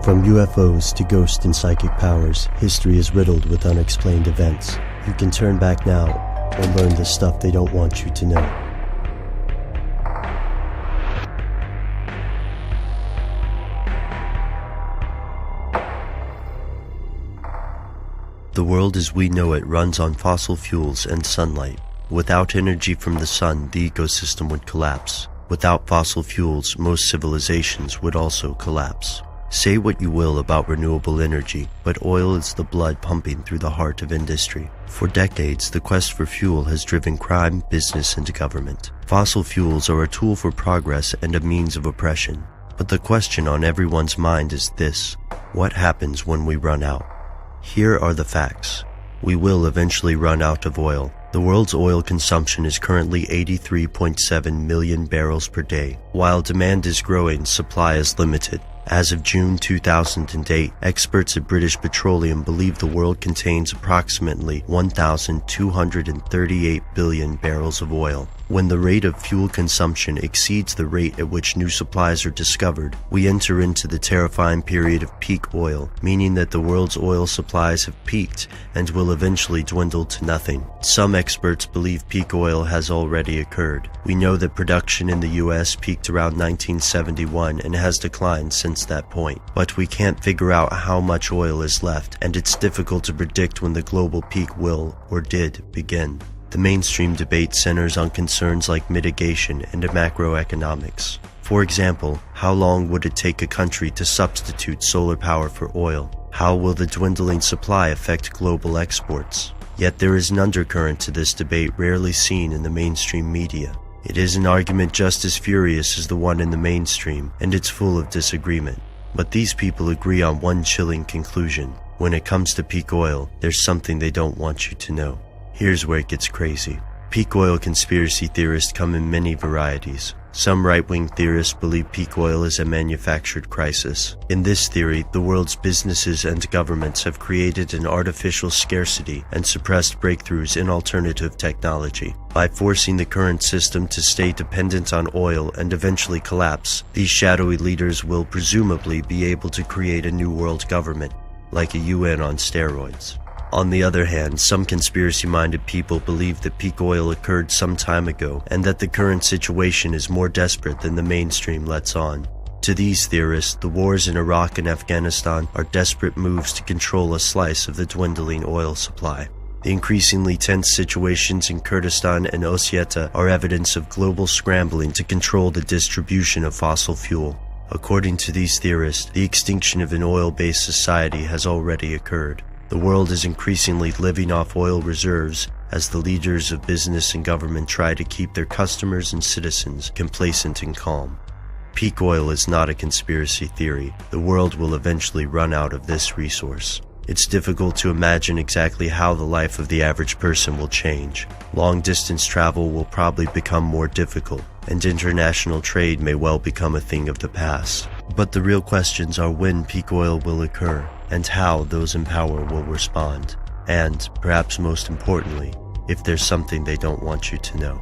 From UFOs to ghost and psychic powers, history is riddled with unexplained events. You can turn back now or learn the stuff they don't want you to know. The world as we know it runs on fossil fuels and sunlight. Without energy from the sun, the ecosystem would collapse. Without fossil fuels, most civilizations would also collapse. Say what you will about renewable energy, but oil is the blood pumping through the heart of industry. For decades, the quest for fuel has driven crime, business, and government. Fossil fuels are a tool for progress and a means of oppression. But the question on everyone's mind is this: what happens when we run out? Here are the facts. We will eventually run out of oil. The world's oil consumption is currently 83.7 million barrels per day. While demand is growing, supply is limited. As of June 2008, experts at British Petroleum believe the world contains approximately 1,238 billion barrels of oil. When the rate of fuel consumption exceeds the rate at which new supplies are discovered, we enter into the terrifying period of peak oil, meaning that the world's oil supplies have peaked and will eventually dwindle to nothing. Some experts believe peak oil has already occurred. We know that production in the US peaked around 1971 and has declined since that point, but we can't figure out how much oil is left, and it's difficult to predict when the global peak will or did begin. The mainstream debate centers on concerns like mitigation and macroeconomics. For example, how long would it take a country to substitute solar power for oil? How will the dwindling supply affect global exports? Yet there is an undercurrent to this debate rarely seen in the mainstream media. It is an argument just as furious as the one in the mainstream, and it's full of disagreement. But these people agree on one chilling conclusion: when it comes to peak oil, there's something they don't want you to know. Here's where it gets crazy. Peak oil conspiracy theorists come in many varieties. Some right-wing theorists believe peak oil is a manufactured crisis. In this theory, the world's businesses and governments have created an artificial scarcity and suppressed breakthroughs in alternative technology. By forcing the current system to stay dependent on oil and eventually collapse, these shadowy leaders will presumably be able to create a new world government, like a UN on steroids. On the other hand, some conspiracy-minded people believe that peak oil occurred some time ago and that the current situation is more desperate than the mainstream lets on. To these theorists, the wars in Iraq and Afghanistan are desperate moves to control a slice of the dwindling oil supply. The increasingly tense situations in Kurdistan and Ossetia are evidence of global scrambling to control the distribution of fossil fuel. According to these theorists, the extinction of an oil-based society has already occurred. The world is increasingly living off oil reserves as the leaders of business and government try to keep their customers and citizens complacent and calm. Peak oil is not a conspiracy theory. The world will eventually run out of this resource. It's difficult to imagine exactly how the life of the average person will change. Long-distance travel will probably become more difficult, and international trade may well become a thing of the past. But the real questions are when peak oil will occur, and how those in power will respond. And, perhaps most importantly, if there's something they don't want you to know.